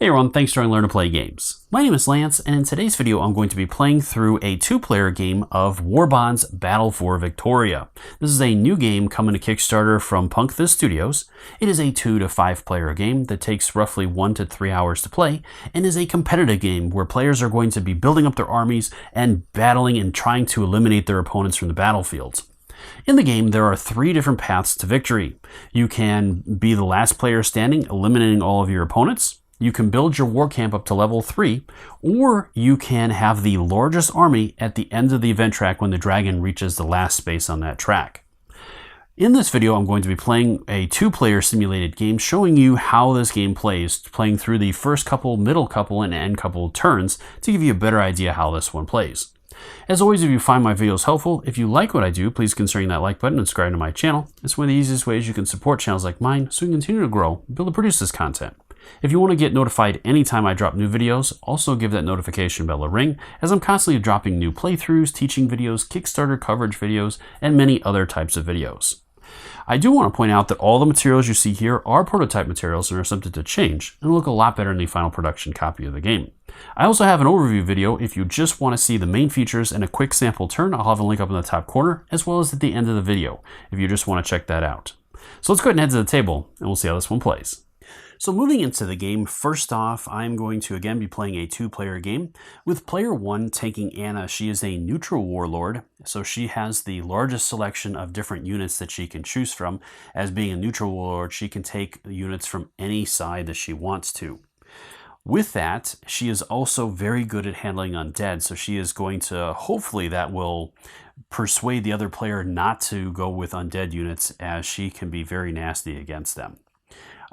Hey everyone, thanks for joining Learn to Play Games. My name is Lance, and in today's video I'm going to be playing through a two-player game of Warbonds Battle for Victoria. This is a new game coming to Kickstarter from Punk This Studios. It is a 2 to 5 player game that takes roughly 1 to 3 hours to play, and is a competitive game where players are going to be building up their armies and battling and trying to eliminate their opponents from the battlefield. In the game, there are 3 different paths to victory. You can be the last player standing, eliminating all of your opponents. You can build your war camp up to level 3, or you can have the largest army at the end of the event track when the dragon reaches the last space on that track. In this video, I'm going to be playing a 2-player simulated game, showing you how this game plays, playing through the first couple, middle couple, and end couple turns to give you a better idea how this one plays. As always, if you find my videos helpful, if you like what I do, please consider hitting that like button and subscribe to my channel. It's one of the easiest ways you can support channels like mine so we can continue to grow and build and produce this content. If you want to get notified anytime I drop new videos, also give that notification bell a ring, as I'm constantly dropping new playthroughs, teaching videos, Kickstarter coverage videos, and many other types of videos. I do want to point out that all the materials you see here are prototype materials and are subject to change, and look a lot better in the final production copy of the game. I also have an overview video if you just want to see the main features and a quick sample turn. I'll have a link up in the top corner, as well as at the end of the video, if you just want to check that out. So let's go ahead and head to the table, and we'll see how this one plays. So moving into the game, first off, I'm going to again be playing a 2-player game with player 1 taking Anna. She is a neutral warlord, so she has the largest selection of different units that she can choose from. As being a neutral warlord, she can take units from any side that she wants to. With that, she is also very good at handling undead, so she is going to, hopefully that will persuade the other player not to go with undead units, as she can be very nasty against them.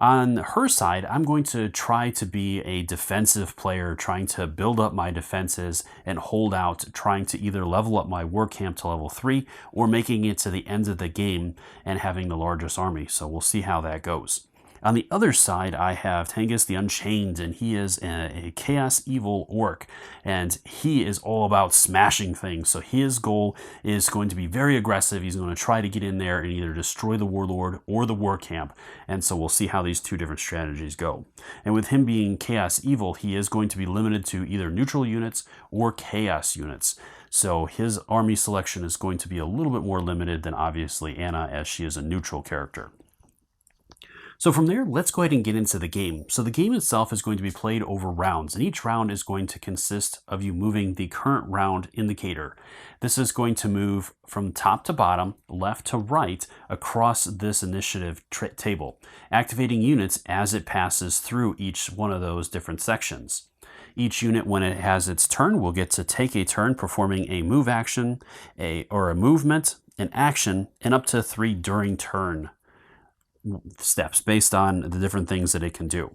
On her side, I'm going to try to be a defensive player, trying to build up my defenses and hold out, trying to either level up my war camp to level 3 or making it to the end of the game and having the largest army. So we'll see how that goes. On the other side, I have Tengus the Unchained, and he is a Chaos Evil Orc, and he is all about smashing things. So his goal is going to be very aggressive. He's going to try to get in there and either destroy the Warlord or the War Camp, and so we'll see how these 2 different strategies go. And with him being Chaos Evil, he is going to be limited to either neutral units or Chaos units. So his army selection is going to be a little bit more limited than obviously Anna, as she is a neutral character. So from there, let's go ahead and get into the game. So the game itself is going to be played over rounds, and each round is going to consist of you moving the current round indicator. This is going to move from top to bottom, left to right, across this initiative table, activating units as it passes through each one of those different sections. Each unit, when it has its turn, will get to take a turn performing a move action, or a movement, an action, and up to 3 during turn steps based on the different things that it can do.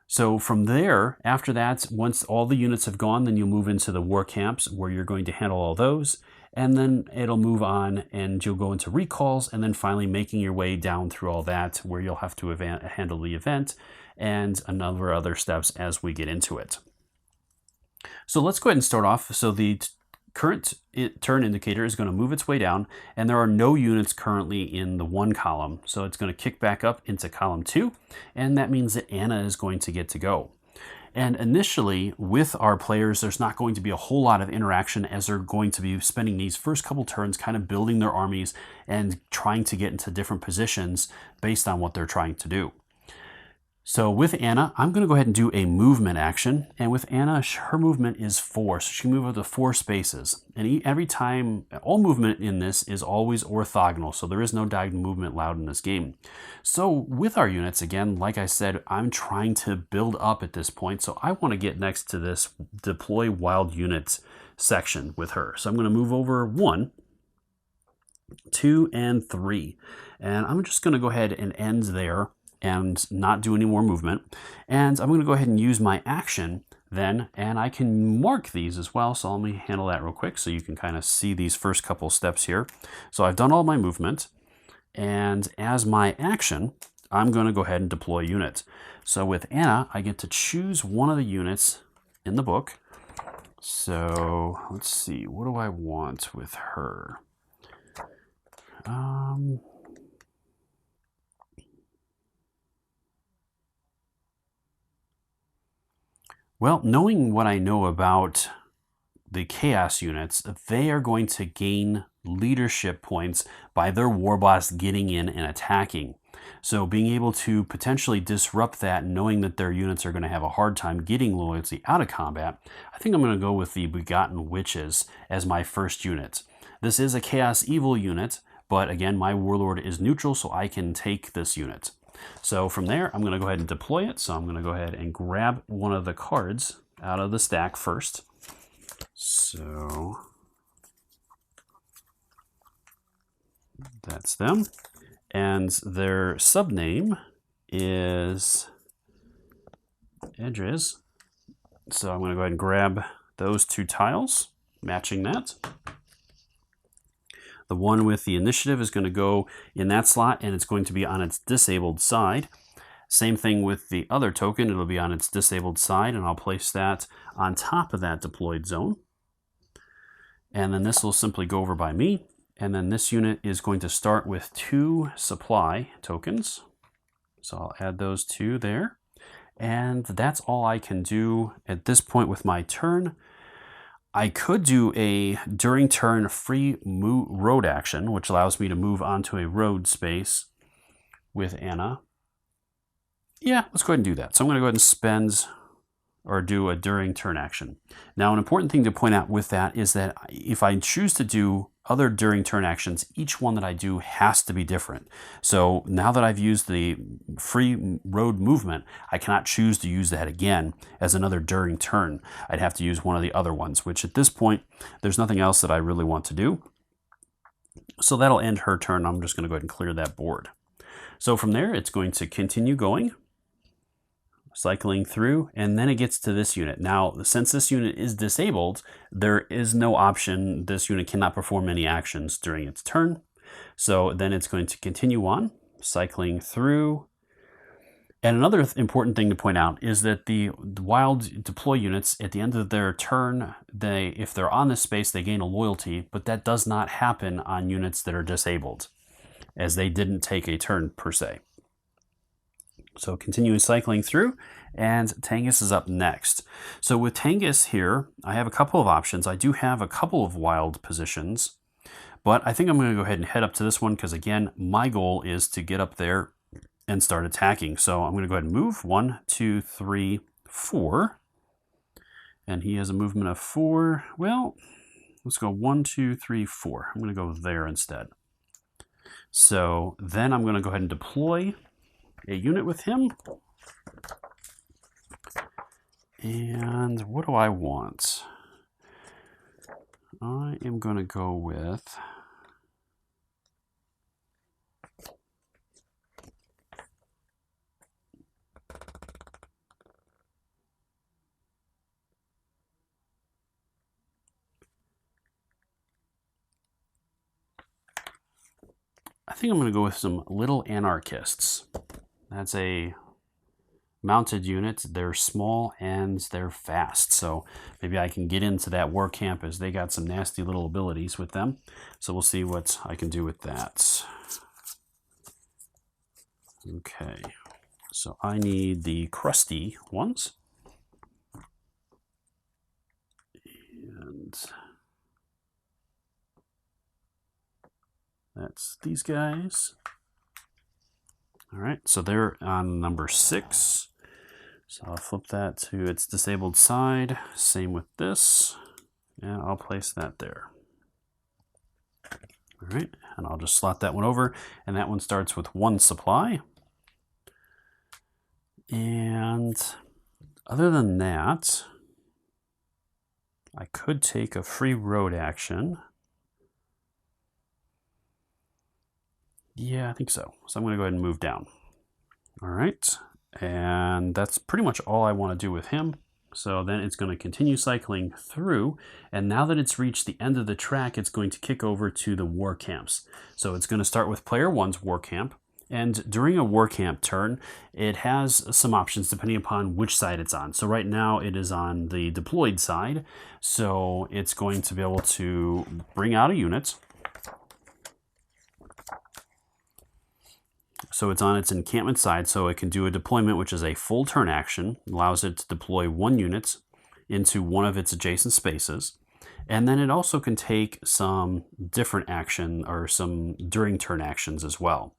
So from there, after that, once all the units have gone, then you'll move into the war camps where you're going to handle all those, and then it'll move on and you'll go into recalls, and then finally making your way down through all that where you'll have to handle the event and a number of other steps as we get into it. So let's go ahead and start off. So the current turn indicator is going to move its way down, and there are no units currently in the 1 column. So it's going to kick back up into column 2, and that means that Anna is going to get to go. And initially, with our players, there's not going to be a whole lot of interaction, as they're going to be spending these first couple turns kind of building their armies and trying to get into different positions based on what they're trying to do. So with Anna, I'm going to go ahead and do a movement action. And with Anna, her movement is 4. So she can move up to 4 spaces. And every time, all movement in this is always orthogonal. So there is no diagonal movement allowed in this game. So with our units, again, like I said, I'm trying to build up at this point. So I want to get next to this deploy wild units section with her. So I'm going to move over 1, 2, and 3. And I'm just going to go ahead and end there and not do any more movement. And I'm going to go ahead and use my action then, and I can mark these as well. So let me handle that real quick so you can kind of see these first couple steps here. So I've done all my movement, and as my action, I'm going to go ahead and deploy unit. So with Anna, I get to choose one of the units in the book. So let's see, what do I want with her? Well, knowing what I know about the Chaos units, they are going to gain leadership points by their war boss getting in and attacking. So being able to potentially disrupt that, knowing that their units are going to have a hard time getting loyalty out of combat, I think I'm going to go with the Begotten Witches as my first unit. This is a Chaos Evil unit, but again, my Warlord is neutral, so I can take this unit. So from there, I'm going to go ahead and deploy it. So I'm going to go ahead and grab one of the cards out of the stack first. So that's them. And their subname is Edges. So I'm going to go ahead and grab those two tiles, matching that. The one with the initiative is going to go in that slot, and it's going to be on its disabled side. Same thing with the other token, it'll be on its disabled side, and I'll place that on top of that deployed zone. And then this will simply go over by me. And then this unit is going to start with 2 supply tokens. So I'll add those 2 there. And that's all I can do at this point with my turn. I could do a during turn free road action, which allows me to move onto a road space with Anna. Yeah, let's go ahead and do that. So I'm going to go ahead and spend or do a during turn action. Now, an important thing to point out with that is that if I choose to do other during turn actions, each one that I do has to be different. So now that I've used the free road movement, I cannot choose to use that again as another during turn. I'd have to use one of the other ones, which at this point, there's nothing else that I really want to do. So that'll end her turn. I'm just going to go ahead and clear that board. So from there, it's going to continue going, cycling through, and then it gets to this unit. Now, since this unit is disabled, there is no option. This unit cannot perform any actions during its turn. So then it's going to continue on, cycling through. And another important thing to point out is that the wild deploy units, at the end of their turn, if they're on this space, they gain a loyalty, but that does not happen on units that are disabled, as they didn't take a turn per se. So continuing cycling through, and Tangus is up next. So with Tangus here, I have a couple of options. I do have a couple of wild positions, but I think I'm going to go ahead and head up to this one because, again, my goal is to get up there and start attacking. So I'm going to go ahead and move 1, 2, 3, 4. And he has a movement of 4. Well, let's go 1, 2, 3, 4. I'm going to go there instead. So then I'm going to go ahead and deploy a unit with him. And what do I want? I am going to go with I think I'm going to go with some Little Anarchists. That's a mounted unit. They're small and they're fast. So maybe I can get into that war camp as they got some nasty little abilities with them. So we'll see what I can do with that. Okay. So I need the crusty ones. And that's these guys. All right, so they're on number 6. So I'll flip that to its disabled side. Same with this. And I'll place that there. All right, and I'll just slot that one over. And that one starts with 1 supply. And other than that, I could take a free road action. Yeah, I think so. So I'm going to go ahead and move down. All right. And that's pretty much all I want to do with him. So then it's going to continue cycling through. And now that it's reached the end of the track, it's going to kick over to the war camps. So it's going to start with player 1's war camp. And during a war camp turn, it has some options depending upon which side it's on. So right now it is on the deployed side. So it's going to be able to bring out a unit. So it's on its encampment side, so it can do a deployment, which is a full turn action, allows it to deploy 1 unit into one of its adjacent spaces. And then it also can take some different action or some during turn actions as well,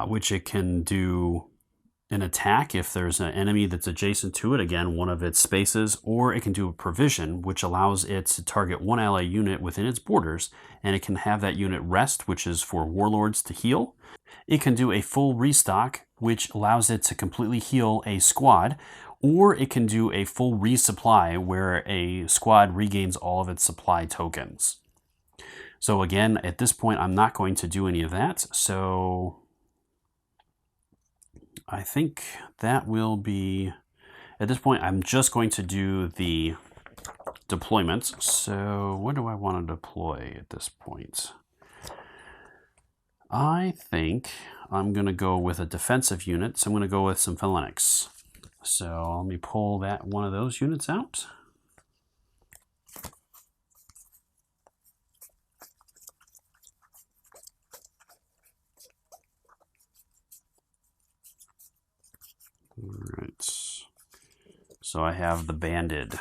which it can do an attack if there's an enemy that's adjacent to it, again, one of its spaces, or it can do a provision, which allows it to target one ally unit within its borders, and it can have that unit rest, which is for warlords to heal. It can do a full restock, which allows it to completely heal a squad, or it can do a full resupply where a squad regains all of its supply tokens. So again, at this point, I'm not going to do any of that, so I think that will be, at this point, I'm just going to do the deployments. So what do I want to deploy at this point? I think I'm going to go with a defensive unit, so I'm going to go with some phalanx. So let me pull that one of those units out. All right, so I have the banded.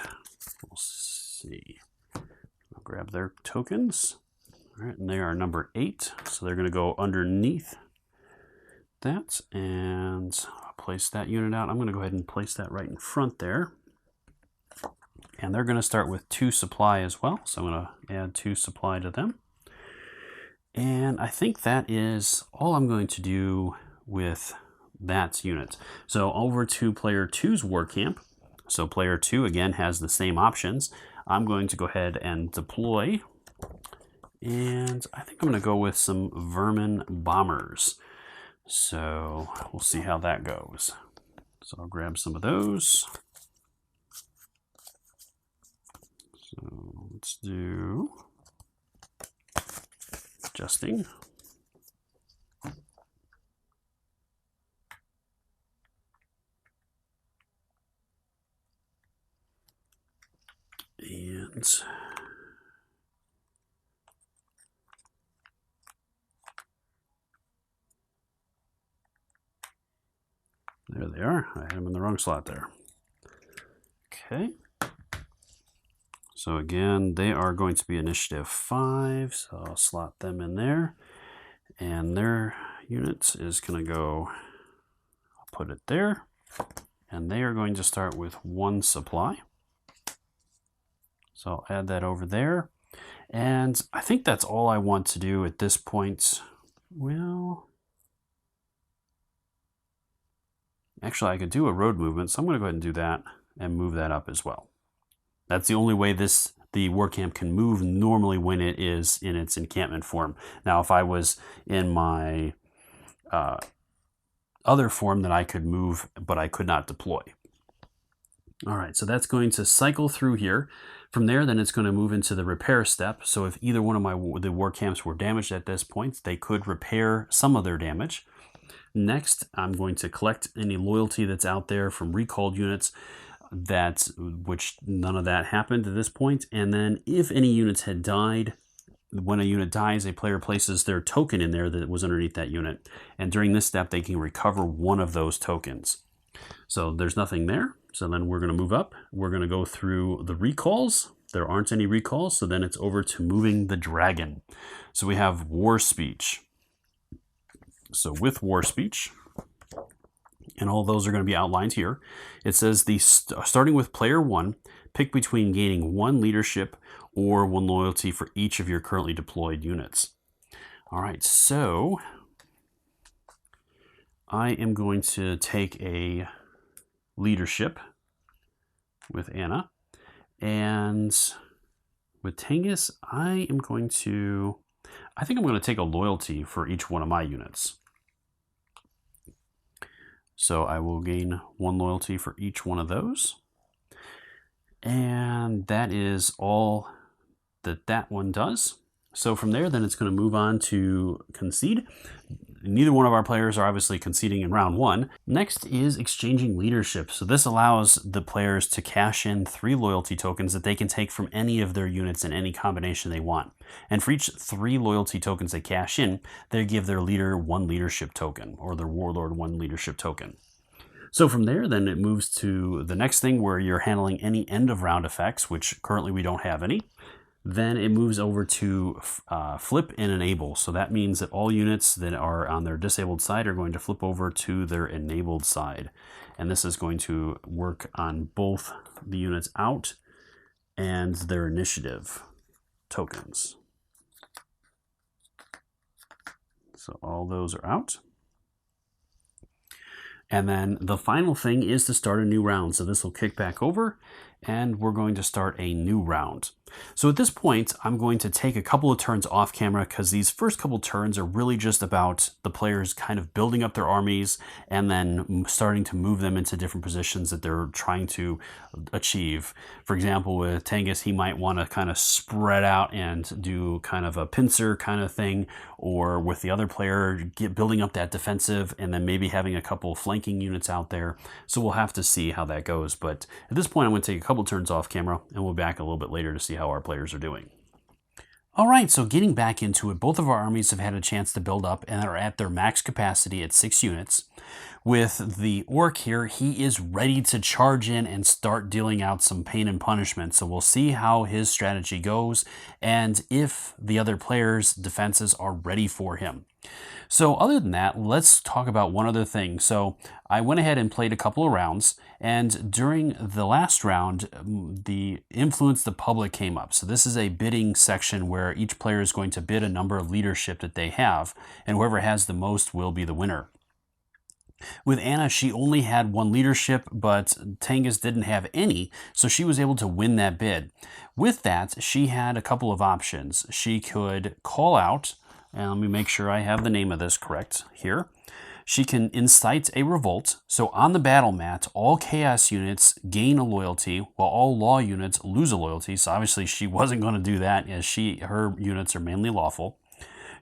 We'll see. I'll grab their tokens. All right, and they are number 8, so they're going to go underneath that, and I'll place that unit out. I'm going to go ahead and place that right in front there. And they're going to start with 2 supply as well, so I'm going to add 2 supply to them. And I think that is all I'm going to do with that unit. So over to player 2's war camp. So player 2 again has the same options. I'm going to go ahead and deploy, and I think I'm going to go with some vermin bombers. So we'll see how that goes. So I'll grab some of those. So let's do adjusting. And there they are. I had them in the wrong slot there. Okay. So again, they are going to be initiative 5, so I'll slot them in there. And their unit is going to go, I'll put it there. And they are going to start with 1 supply. So I'll add that over there. And I think that's all I want to do at this point. Well, actually I could do a road movement, so I'm going to go ahead and do that and move that up as well. That's the only way the war camp can move normally when it is in its encampment form. Now, if I was in my other form, then I could move, but I could not deploy. All right, so that's going to cycle through here. From there, then it's going to move into the repair step. So if either one of the war camps were damaged at this point, they could repair some of their damage. Next, I'm going to collect any loyalty that's out there from recalled units, which none of that happened at this point. And then if any units had died, when a unit dies, a player places their token in there that was underneath that unit. And during this step, they can recover one of those tokens. So there's nothing there. So then we're going to move up. We're going to go through the recalls. There aren't any recalls, so then it's over to moving the dragon. So we have war speech. So with war speech, and all those are going to be outlined here, it says starting with player 1, pick between gaining 1 leadership or 1 loyalty for each of your currently deployed units. All right, so I am going to take a leadership with Anna, and with Tengus, I think I'm going to take a loyalty for each one of my units. So I will gain 1 loyalty for each one of those. And that is all that one does. So from there, then it's going to move on to concede. neither one of our players are obviously conceding in round 1. Next is exchanging leadership. So this allows the players to cash in 3 loyalty tokens that they can take from any of their units in any combination they want. And for each 3 loyalty tokens they cash in, they give their leader 1 leadership token, or their warlord 1 leadership token. So from there, then it moves to the next thing where you're handling any end of round effects, which currently we don't have any. Then it moves over to flip and enable. So that means that all units that are on their disabled side are going to flip over to their enabled side. And this is going to work on both the units out and their initiative tokens. So all those are out. And then the final thing is to start a new round. So this will kick back over and we're going to start a new round. So at this point, I'm going to take a couple of turns off camera because these first couple turns are really just about the players kind of building up their armies and then starting to move them into different positions that they're trying to achieve. For example, with Tengus, he might want to kind of spread out and do kind of a pincer kind of thing, or with the other player, building up that defensive and then maybe having a couple flanking units out there. So we'll have to see how that goes. But at this point, I'm going to take a couple turns off camera and we'll be back a little bit later to see how our players are doing. All right, so getting back into it, both of our armies have had a chance to build up and are at their max capacity at 6 units. With the orc here, he is ready to charge in and start dealing out some pain and punishment. So we'll see how his strategy goes and if the other players' defenses are ready for him. So other than that, let's talk about one other thing. So I went ahead and played a couple of rounds, and during the last round, the influence the public came up. So this is a bidding section where each player is going to bid a number of leadership that they have, and whoever has the most will be the winner. With Anna, she only had 1 leadership, but Tengus didn't have any, so she was able to win that bid. With that, she had a couple of options. She could call out, and let me make sure I have the name of this correct here. She can incite a revolt. So on the battle mat, all chaos units gain a loyalty, while all law units lose a loyalty. So obviously she wasn't going to do that, as her units are mainly lawful.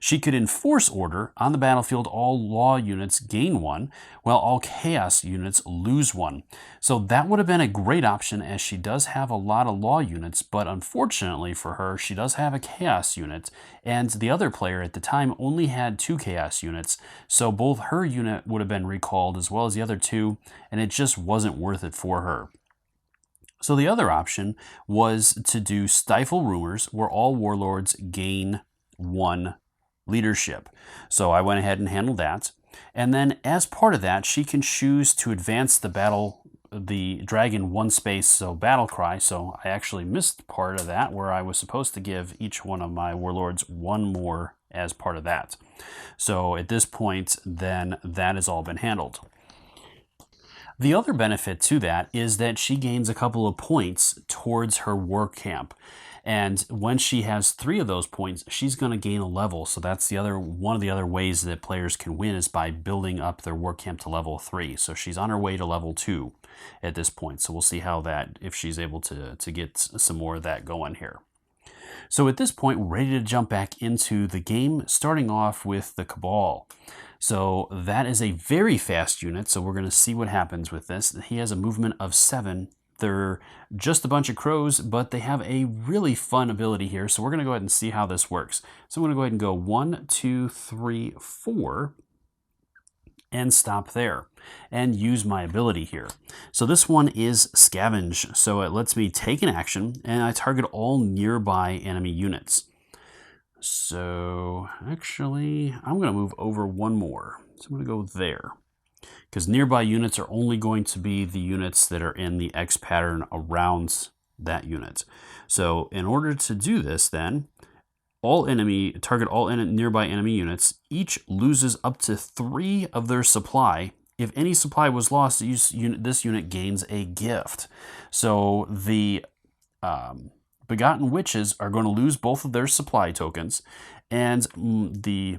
She could enforce order. On the battlefield, all law units gain 1, while all chaos units lose 1. So that would have been a great option, as she does have a lot of law units, but unfortunately for her, she does have a chaos unit, and the other player at the time only had 2 chaos units, so both her unit would have been recalled as well as the other 2, and it just wasn't worth it for her. So the other option was to do Stifle Rumors, where all warlords gain 1 leadership. So I went ahead and handled that. And then as part of that, she can choose to advance the dragon 1 space, so battle cry. So I actually missed part of that, where I was supposed to give each one of my warlords 1 more as part of that. So at this point, then that has all been handled. The other benefit to that is that she gains a couple of points towards her war camp. And when she has 3 of those points, she's going to gain a level. So that's one of the other ways that players can win, is by building up their war camp to level 3. So she's on her way to level 2 at this point. So we'll see how if she's able to get some more of that going here. So at this point, we're ready to jump back into the game, starting off with the Cabal. So that is a very fast unit. So we're going to see what happens with this. He has a movement of 7. They're just a bunch of crows, but they have a really fun ability here. So we're going to go ahead and see how this works. So I'm going to go ahead and go 1, 2, 3, 4, and stop there, and use my ability here. So this one is Scavenge. So it lets me take an action, and I target all nearby enemy units. So actually, I'm going to move over 1 more. So I'm going to go there, because nearby units are only going to be the units that are in the X pattern around that unit. So in order to do this, then target all nearby enemy units. Each loses up to 3 of their supply. If any supply was lost, this unit gains a gift. So the Begotten Witches are going to lose both of their supply tokens, and the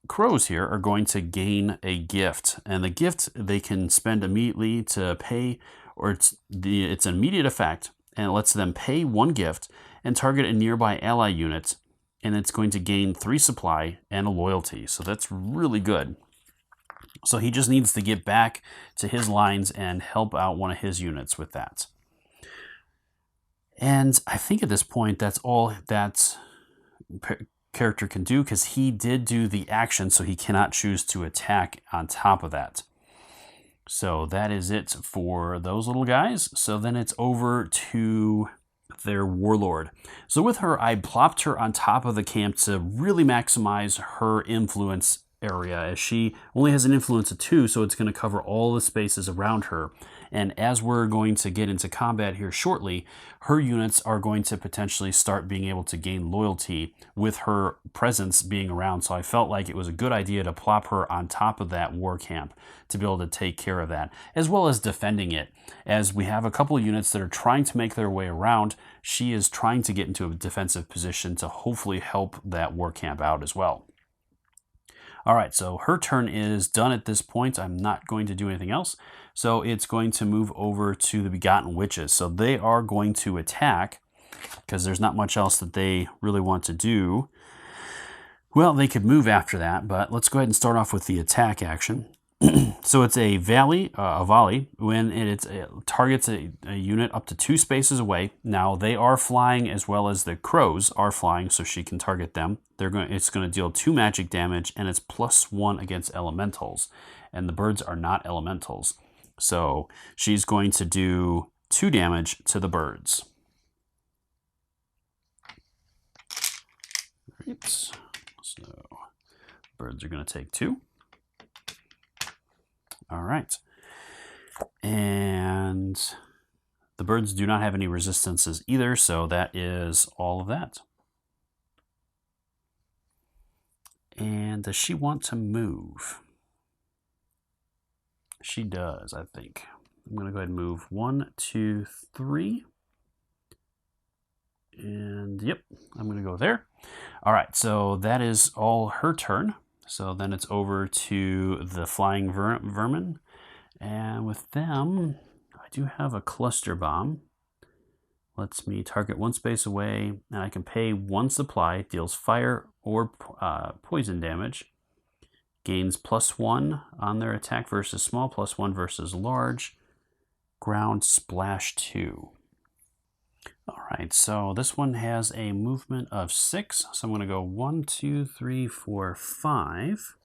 crows here are going to gain a gift, and the gift they can spend immediately to pay, or it's an immediate effect, and it lets them pay 1 gift and target a nearby ally unit and it's going to gain 3 supply and a loyalty. So that's really good. So he just needs to get back to his lines and help out one of his units with that. And I think at this point, that's all that character can do, because he did do the action, so he cannot choose to attack on top of that. So that is it for those little guys. So then it's over to their warlord. So with her, I plopped her on top of the camp to really maximize her influence area, as she only has an influence of 2, so it's going to cover all the spaces around her. And as we're going to get into combat here shortly, her units are going to potentially start being able to gain loyalty with her presence being around. So I felt like it was a good idea to plop her on top of that war camp to be able to take care of that, as well as defending it. As we have a couple of units that are trying to make their way around, she is trying to get into a defensive position to hopefully help that war camp out as well. All right, so her turn is done at this point. I'm not going to do anything else. So it's going to move over to the Begotten Witches. So they are going to attack, because there's not much else that they really want to do. Well, they could move after that, but let's go ahead and start off with the attack action. So it's a volley when it targets a unit up to 2 spaces away. Now they are flying, as well as the crows are flying, so she can target them. It's going to deal 2 magic damage, and it's +1 against elementals. And the birds are not elementals. So she's going to do 2 damage to the birds. Right. So birds are going to take 2. All right. And the birds do not have any resistances either, so that is all of that. And does she want to move? She does, I think. I'm going to go ahead and move 1, 2, 3. And yep, I'm going to go there. All right, so that is all her turn. So then it's over to the flying vermin. And with them, I do have a cluster bomb. Lets me target 1 space away, and I can pay 1 supply, deals fire or poison damage. Gains +1 on their attack versus small, +1 versus large. Ground splash 2. All right, so this one has a movement of 6. So I'm going to go 1, 2, 3, 4, 5.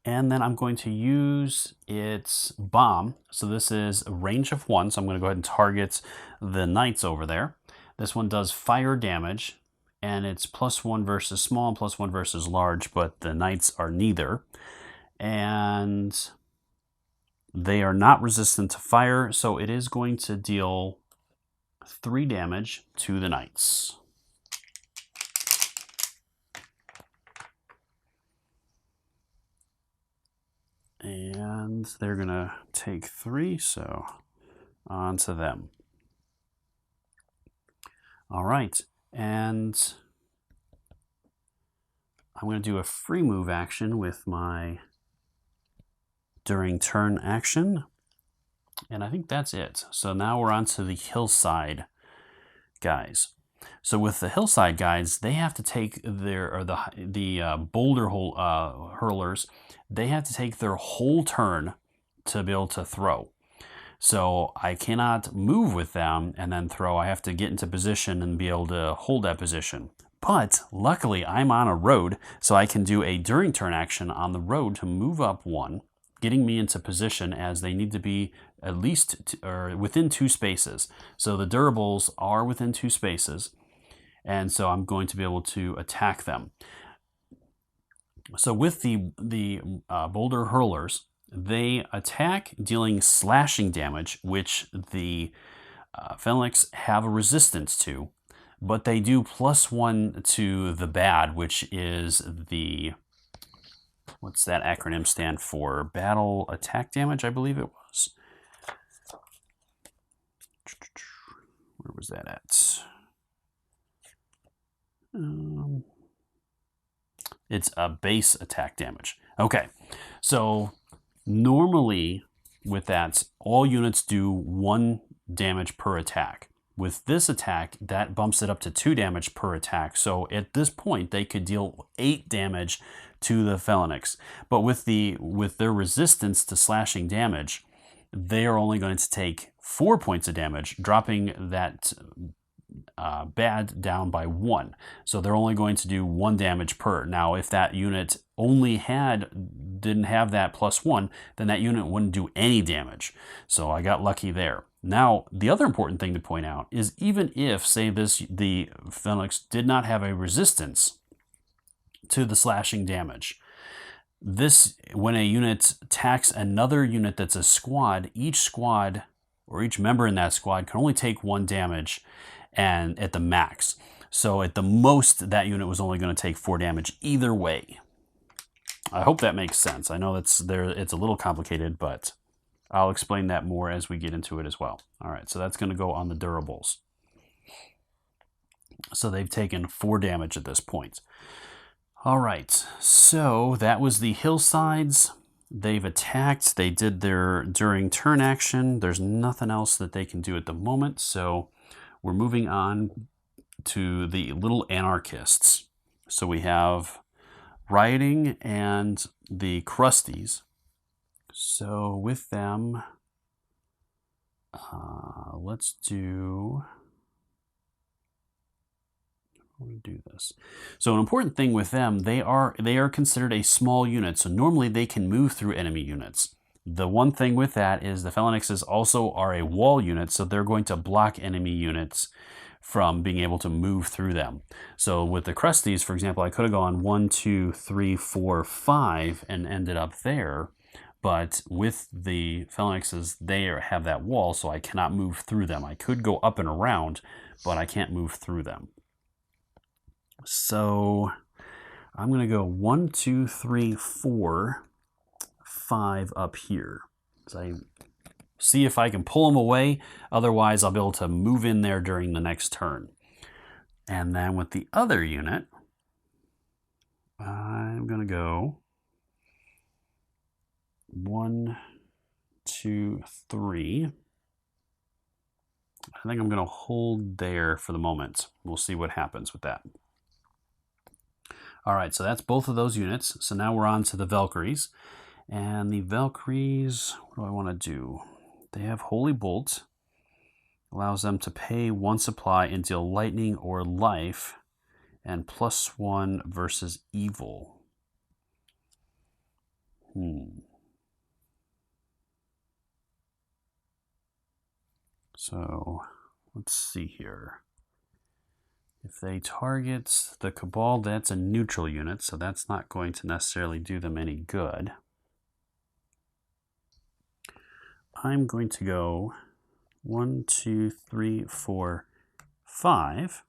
And then I'm going to use its bomb. So this is a range of 1. So I'm going to go ahead and target the knights over there. This one does fire damage, and it's +1 versus small and +1 versus large, but the knights are neither. And they are not resistant to fire, so it is going to deal 3 damage to the knights. And they're going to take 3, so on to them. All right, and I'm going to do a free move action with my during turn action. And I think that's it. So now we're on to the hillside guys. So with the hillside guys, they have to take their, the boulder hurlers, they have to take their whole turn to be able to throw. So I cannot move with them and then throw. I have to get into position and be able to hold that position. But luckily I'm on a road, so I can do a during turn action on the road to move up 1, getting me into position, as they need to be at least or within 2 spaces. So the durables are within 2 spaces, and so I'm going to be able to attack them. So with the boulder hurlers, they attack dealing slashing damage, which the Phalanx have a resistance to, but they do +1 to the bad, which is the, what's that acronym stand for? Battle attack damage, I believe it was. Where was that at? It's a base attack damage. Okay, so normally with that, all units do 1 damage per attack. with this attack, that bumps it up to 2 damage per attack. So at this point, they could deal 8 damage to the Phalanx. But with their resistance to slashing damage, they are only going to take 4 points of damage, dropping that bad down by 1. So they're only going to do 1 damage per. Now, if that unit only didn't have that +1, then that unit wouldn't do any damage. So I got lucky there. Now, the other important thing to point out is even if, say, the Phalanx did not have a resistance to the slashing damage, when a unit attacks another unit that's a squad, each squad or each member in that squad can only take 1 damage, and at the max. So at the most, that unit was only going to take 4 damage either way. I hope that makes sense. I know it's a little complicated, but I'll explain that more as we get into it as well. All right, so that's going to go on the durables. So they've taken 4 damage at this point. All right, so that was the hillsides. They've attacked. They did their during turn action. There's nothing else that they can do at the moment, so we're moving on to the little anarchists. So we have rioting and the crusties. So with them, let's do this. So an important thing with them, they are considered a small unit. So normally they can move through enemy units. The one thing with that is the Phalanxes also are a wall unit, so they're going to block enemy units from being able to move through them. So with the crusties, for example, I could have gone 1, 2, 3, 4, 5 and ended up there. But with the Phalanxes, they have that wall, so I cannot move through them. I could go up and around, but I can't move through them. So I'm going to go 1, 2, 3, 4, 5 up here. So I see if I can pull them away. Otherwise, I'll be able to move in there during the next turn. And then with the other unit, I'm going to go 1, 2, 3. I think I'm going to hold there for the moment. We'll see what happens with that. All right, so that's both of those units. So now we're on to the Valkyries. And the Valkyries, what do I want to do? They have Holy Bolt. Allows them to pay 1 supply and deal lightning or life. And +1 versus evil. So let's see here. If they target the Cabal, that's a neutral unit, so that's not going to necessarily do them any good. I'm going to go 1, 2, 3, 4, 5.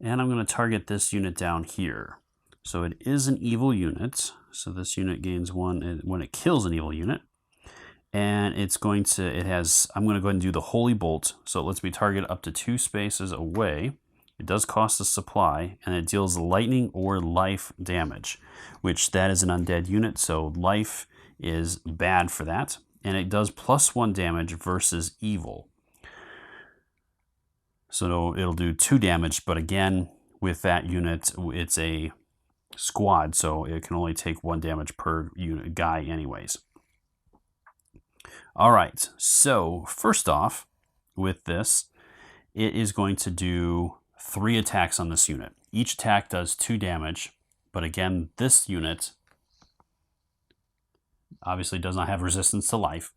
And I'm going to target this unit down here. So it is an evil unit. So this unit gains 1 when it kills an evil unit. And I'm going to go ahead and do the Holy Bolt. So it lets me target up to 2 spaces away. It does cost a supply, and it deals lightning or life damage, which that is an undead unit, so life is bad for that. And it does +1 damage versus evil. So it'll do 2 damage, but again, with that unit, it's a squad, so it can only take 1 damage per unit guy anyways. All right, so first off, with this, it is going to do 3 attacks on this unit. Each attack does 2 damage, but again, this unit obviously does not have resistance to life,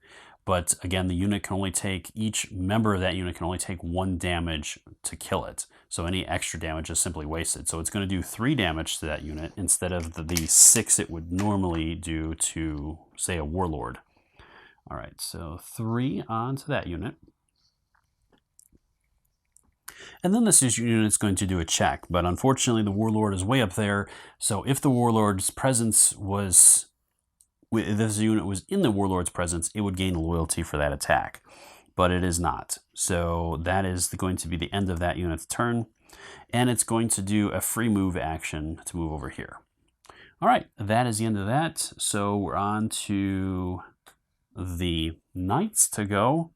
but again, each member of that unit can only take 1 damage to kill it. So any extra damage is simply wasted. So it's going to do 3 damage to that unit instead of the 6 it would normally do to, say, a warlord. All right, so 3 onto that unit. And then this unit's going to do a check, but unfortunately the warlord is way up there. So if the warlord's presence was, if this unit was in the warlord's presence, it would gain loyalty for that attack, but it is not. So that is going to be the end of that unit's turn, and it's going to do a free move action to move over here. All right, that is the end of that. So we're on to the knights to go.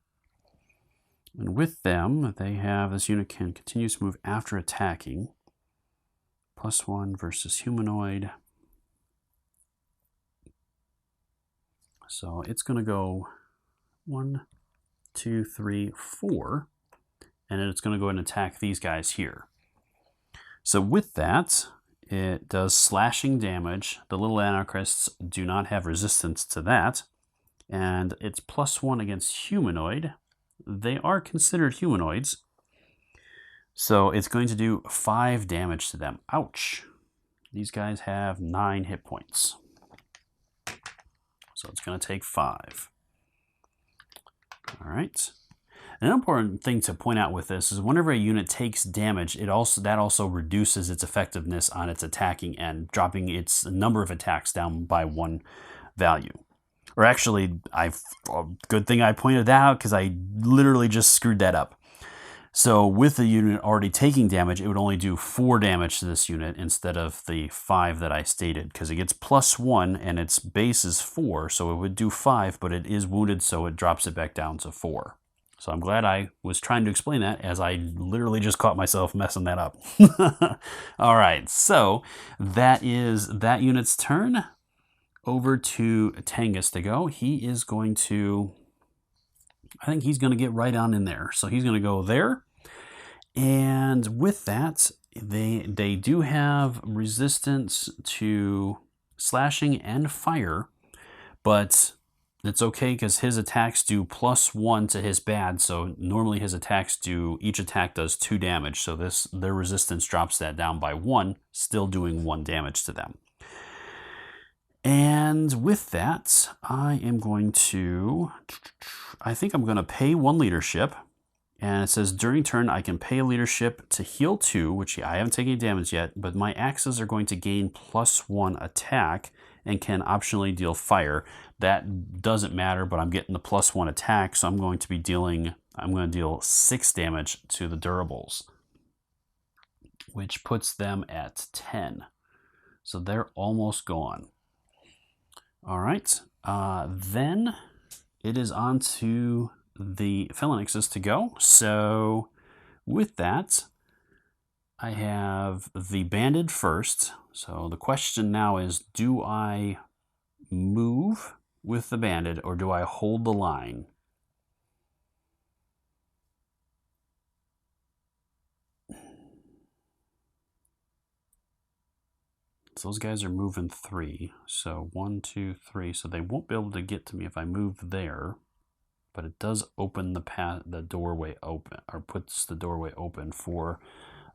And with them, they have this unit can continue to move after attacking. +1 versus humanoid. So it's going to go 1, 2, 3, 4. And it's going to go ahead and attack these guys here. So with that, it does slashing damage. The little anarchists do not have resistance to that. And it's +1 against humanoid. They are considered humanoids. So it's going to do 5 damage to them. Ouch. These guys have 9 hit points. So it's going to take 5. All right. An important thing to point out with this is whenever a unit takes damage, that also reduces its effectiveness on its attacking end, dropping its number of attacks down by 1 value. Or actually, good thing I pointed that out because I literally just screwed that up. So with the unit already taking damage, it would only do 4 damage to this unit instead of the 5 that I stated, because it gets +1 and its base is 4, so it would do 5, but it is wounded, so it drops it back down to 4. So I'm glad I was trying to explain that, as I literally just caught myself messing that up. All right, so that is that unit's turn. Over to Tangus to go. He is going to, I think he's going to get right on in there. So he's going to go there. And with that, they do have resistance to slashing and fire, but it's okay because his attacks do +1 to his bad. So normally his attacks each attack does 2 damage. So their resistance drops that down by 1, still doing 1 damage to them. And with that, I think I'm going to pay 1 leadership. And it says during turn, I can pay a leadership to heal 2, which I haven't taken any damage yet, but my axes are going to gain +1 attack and can optionally deal fire. That doesn't matter, but I'm getting the +1 attack, so I'm going to deal 6 damage to the durables, which puts them at 10. So they're almost gone. All right, then it is on to the Phalanxes to go. So with that, I have the banded first. So the question now is, do I move with the banded or do I hold the line? So those guys are moving 3. So 1, 2, 3. So they won't be able to get to me if I move there. But it does open the doorway open, or puts the doorway open for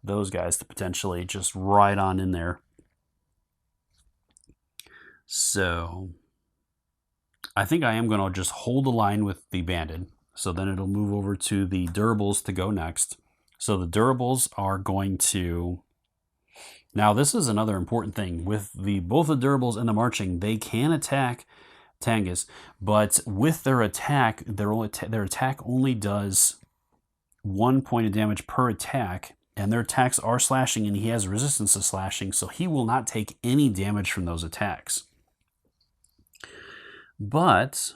those guys to potentially just ride on in there. So I think I am going to just hold the line with the banded. So then it'll move over to the durables to go next. So the durables are going to... Now this is another important thing. With both the durables and the marching, they can attack Tangus, but with their attack, their attack only does 1 point of damage per attack, and their attacks are slashing, and he has resistance to slashing, so he will not take any damage from those attacks. But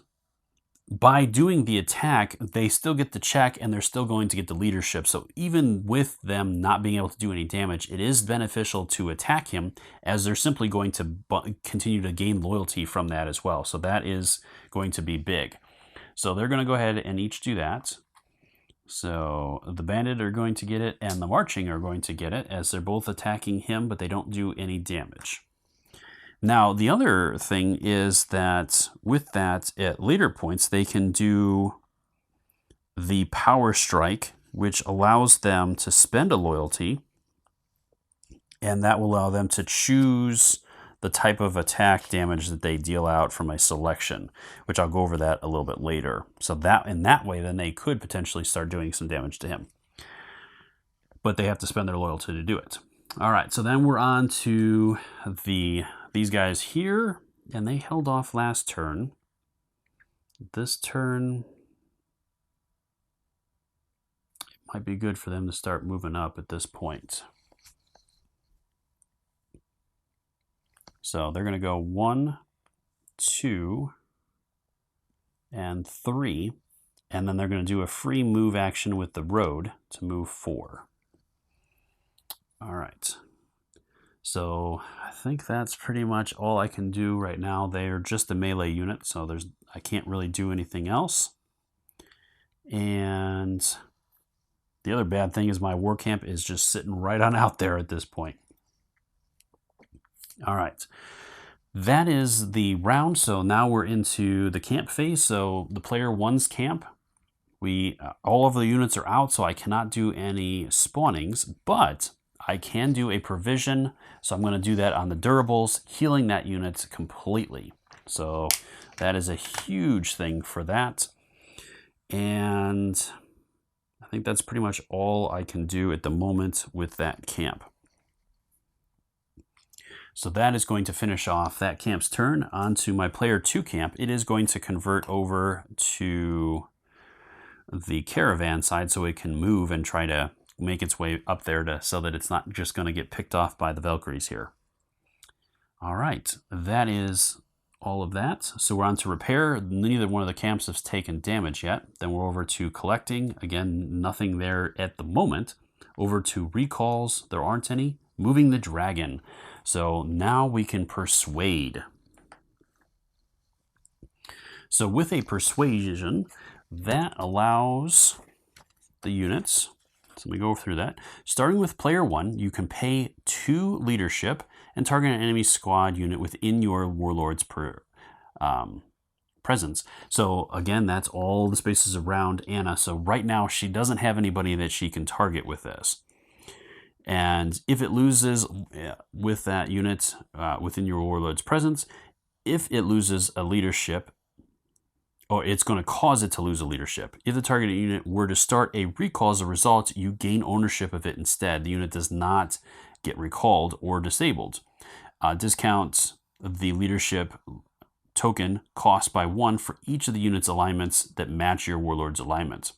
by doing the attack, they still get the check, and they're still going to get the leadership. So even with them not being able to do any damage, it is beneficial to attack him, as they're simply going to continue to gain loyalty from that as well. So that is going to be big. So they're going to go ahead and each do that. So the bandit are going to get it, and the marching are going to get it, as they're both attacking him, but they don't do any damage. Now, the other thing is that with that, at later points, they can do the power strike, which allows them to spend a loyalty, and that will allow them to choose the type of attack damage that they deal out from a selection, which I'll go over that a little bit later. So that in that way, then they could potentially start doing some damage to him. But they have to spend their loyalty to do it. All right, so then we're on to these guys here, and they held off last turn. This turn, it might be good for them to start moving up at this point. So they're going to go 1, 2, and 3. And then they're going to do a free move action with the road to move 4. All right. So I think that's pretty much all I can do right now. They're just a melee unit, so I can't really do anything else. And the other bad thing is my war camp is just sitting right on out there at this point. All right. That is the round. So now we're into the camp phase. So the player 1's camp. All of the units are out, so I cannot do any spawnings, but I can do a provision. So I'm going to do that on the durables, healing that unit completely. So that is a huge thing for that. And I think that's pretty much all I can do at the moment with that camp. So that is going to finish off that camp's turn. Onto my player 2 camp. It is going to convert over to the caravan side so it can move and try to make its way up there so that it's not just going to get picked off by the Valkyries here. All right, that is all of that. So we're on to repair. Neither one of the camps has taken damage yet. Then we're over to collecting. Again, nothing there at the moment. Over to recalls. There aren't any. Moving the dragon. So now we can persuade. So with a persuasion, that allows the units, so let me go through that. Starting with player 1, you can pay 2 leadership and target an enemy squad unit within your warlord's presence. So again, that's all the spaces around Anna. So right now she doesn't have anybody that she can target with this. And if it loses with that unit within your warlord's presence, if it loses a leadership, or it's going to cause it to lose a leadership. If the targeted unit were to start a recall as a result, you gain ownership of it instead. The unit does not get recalled or disabled. Discount the leadership token cost by 1 for each of the unit's alignments that match your warlord's alignment.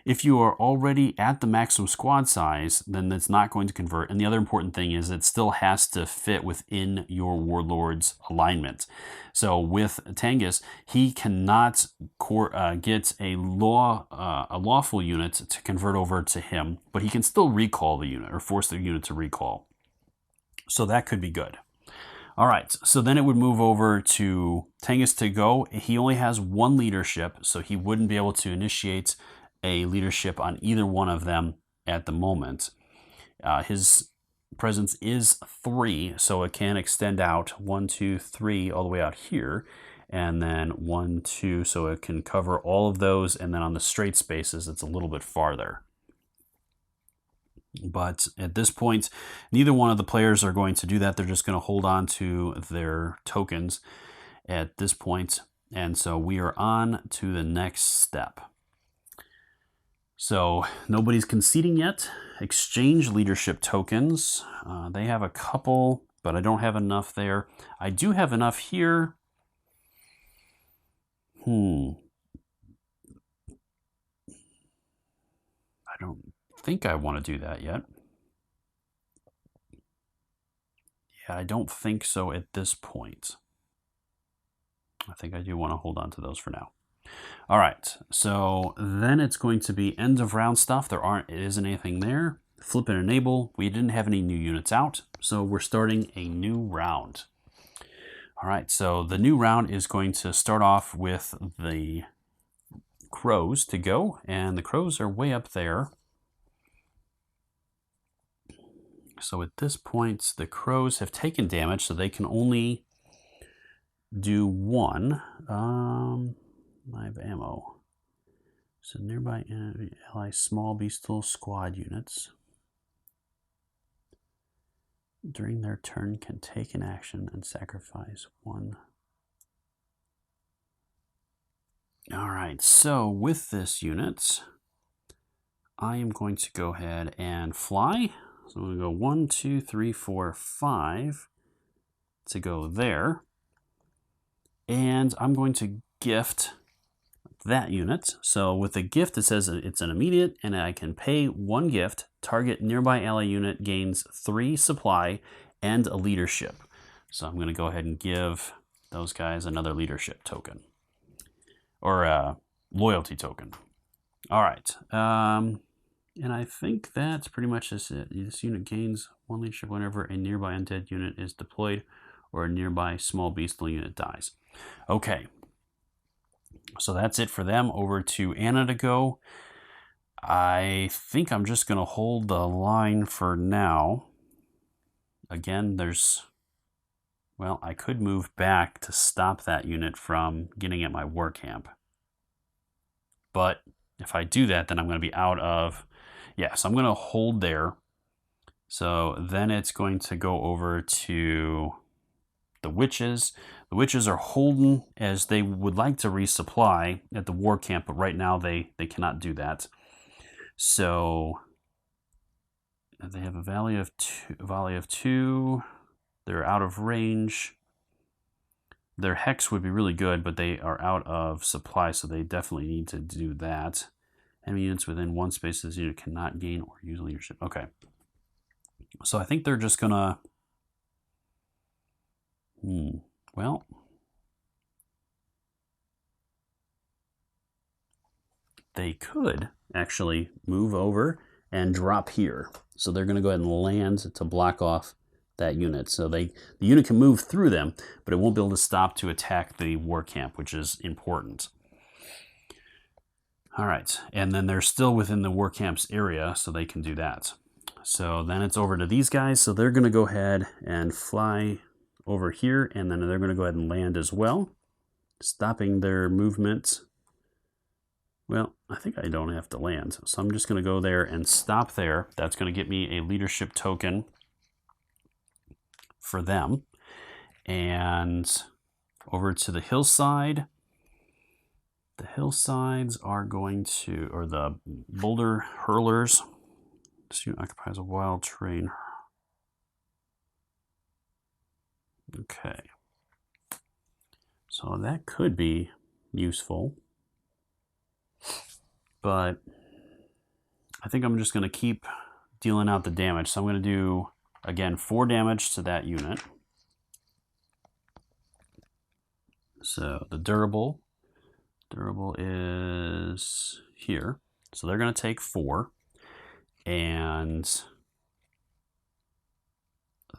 If you are already at the maximum squad size, then that's not going to convert. And the other important thing is it still has to fit within your warlord's alignment. So with Tengus, he cannot get a lawful unit to convert over to him, but he can still recall the unit or force the unit to recall. So that could be good. All right, so then it would move over to Tengus to go. He only has 1 leadership, so he wouldn't be able to initiate a leadership on either one of them at the moment. His presence is 3, so it can extend out 1, 2, 3 all the way out here, and then 1, 2, so it can cover all of those, and then on the straight spaces it's a little bit farther. But at this point, neither one of the players are going to do that. They're just going to hold on to their tokens at this point, and so we are on to the next step. So nobody's conceding yet. Exchange leadership tokens. They have a couple, but I don't have enough there. I do have enough here. I don't think I want to do that yet. Yeah, I don't think so at this point. I think I do want to hold on to those for now. All right, so then it's going to be end of round stuff. It isn't anything there. Flip and enable. We didn't have any new units out, so we're starting a new round. All right, so the new round is going to start off with the crows to go, and the crows are way up there. So at this point, the crows have taken damage, so they can only do 1. I have ammo. So nearby enemy ally small beastal squad units during their turn can take an action and sacrifice 1. All right, so with this unit, I am going to go ahead and fly. So I'm going to go 1, 2, 3, 4, 5 to go there. And I'm going to gift that unit. So with the gift, it says it's an immediate, and I can pay 1 gift. Target nearby ally unit gains 3 supply and a leadership. So I'm going to go ahead and give those guys another leadership token. Or loyalty token. All right. And I think that's pretty much just it. This unit gains 1 leadership whenever a nearby undead unit is deployed or a nearby small beastly unit dies. Okay. So that's it for them. Over to Anna to go. I think I'm just going to hold the line for now. Again, well, I could move back to stop that unit from getting at my war camp. But if I do that, then I'm going to be out of... Yeah, so I'm going to hold there. So then it's going to go over to the witches. The witches are holding as they would like to resupply at the war camp, but right now they cannot do that. So they have a volley of two. They're out of range. Their hex would be really good, but they are out of supply, so they definitely need to do that. Enemy units within 1 space of this unit cannot gain or use leadership. Okay. So I think they're just gonna... Well... They could actually move over and drop here. So they're going to go ahead and land to block off that unit. So the unit can move through them, but it won't be able to stop to attack the war camp, which is important. All right, and then they're still within the war camp's area, so they can do that. So then it's over to these guys. So they're going to go ahead and fly over here, and then they're going to go ahead and land as well, stopping their movement. Well, I think I don't have to land, so I'm just going to go there and stop there. That's going to get me a leadership token for them. And over to the hillside. The hillsides are going to, or the boulder hurlers. This unit occupies a wild terrain. Okay. So that could be useful. But I think I'm just going to keep dealing out the damage. So I'm going to do, again, 4 damage to that unit. So the durable is here. So they're going to take 4. And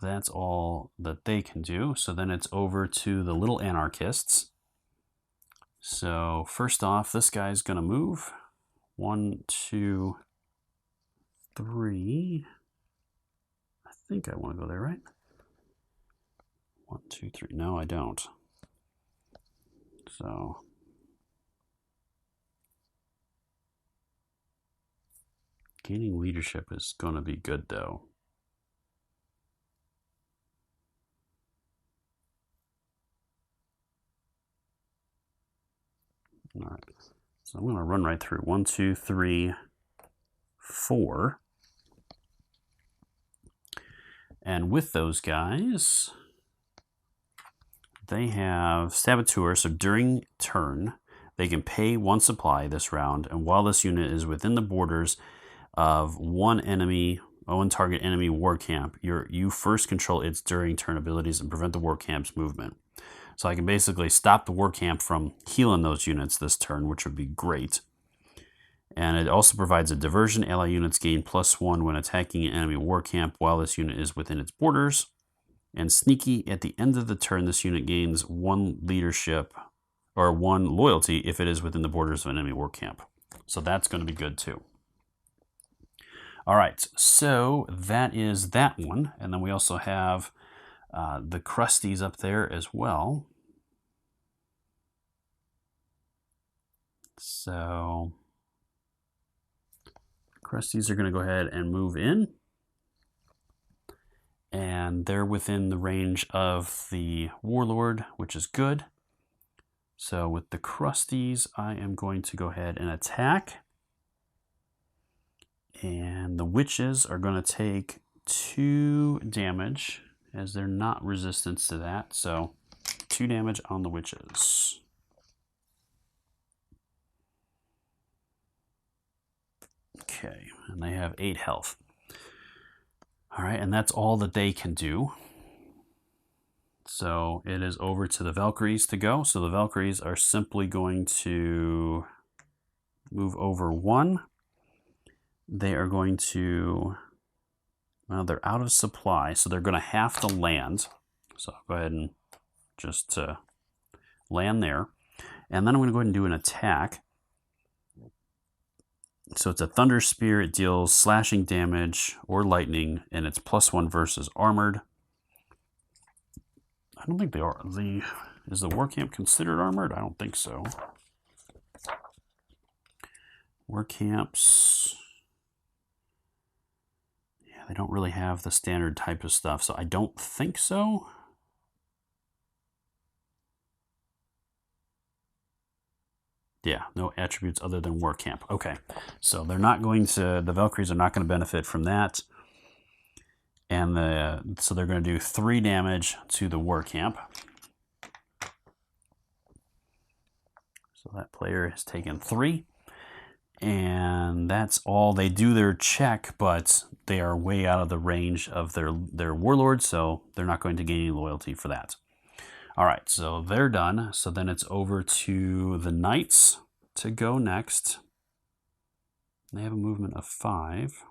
that's all that they can do. So then it's over to the little anarchists. So first off, this guy's going to move. 1, 2, 3. I think I want to go there, right? 1, 2, 3. No, I don't. So gaining leadership is going to be good, though. All right. So I'm going to run right through. 1, 2, 3, 4. And with those guys, they have Saboteur. So during turn, they can pay 1 supply this round. And while this unit is within the borders of one target enemy war camp, you first control its during turn abilities and prevent the war camp's movement. So I can basically stop the war camp from healing those units this turn, which would be great. And it also provides a diversion. Ally units gain +1 when attacking an enemy war camp while this unit is within its borders. And sneaky, at the end of the turn, this unit gains 1 leadership or 1 loyalty if it is within the borders of an enemy war camp. So that's going to be good too. All right, so that is that one. And then we also have the crusties up there as well. So crusties are going to go ahead and move in. And they're within the range of the warlord, which is good. So with the crusties, I am going to go ahead and attack. And the witches are going to take 2 damage, as they're not resistant to that. So 2 damage on the witches. Okay, and they have 8 health. All right, and that's all that they can do. So it is over to the Valkyries to go. So the Valkyries are simply going to move over 1. They are going to, well, they're out of supply, so they're going to have to land. So I'll go ahead and just land there. And then I'm going to go ahead and do an attack. So it's a Thunder Spear. It deals slashing damage or lightning, and it's +1 versus armored. I don't think they are. Is the war camp considered armored? I don't think so. War camps, yeah, they don't really have the standard type of stuff, so I don't think so. Yeah, no attributes other than war camp. Okay, so they're not going to, the Valkyries are not going to benefit from that. And so they're going to do 3 damage to the war camp. So that player has taken 3. And that's all. They do their check, but they are way out of the range of their warlord, so they're not going to gain any loyalty for that. All right, so they're done. So then it's over to the knights to go next. They have a movement of 5.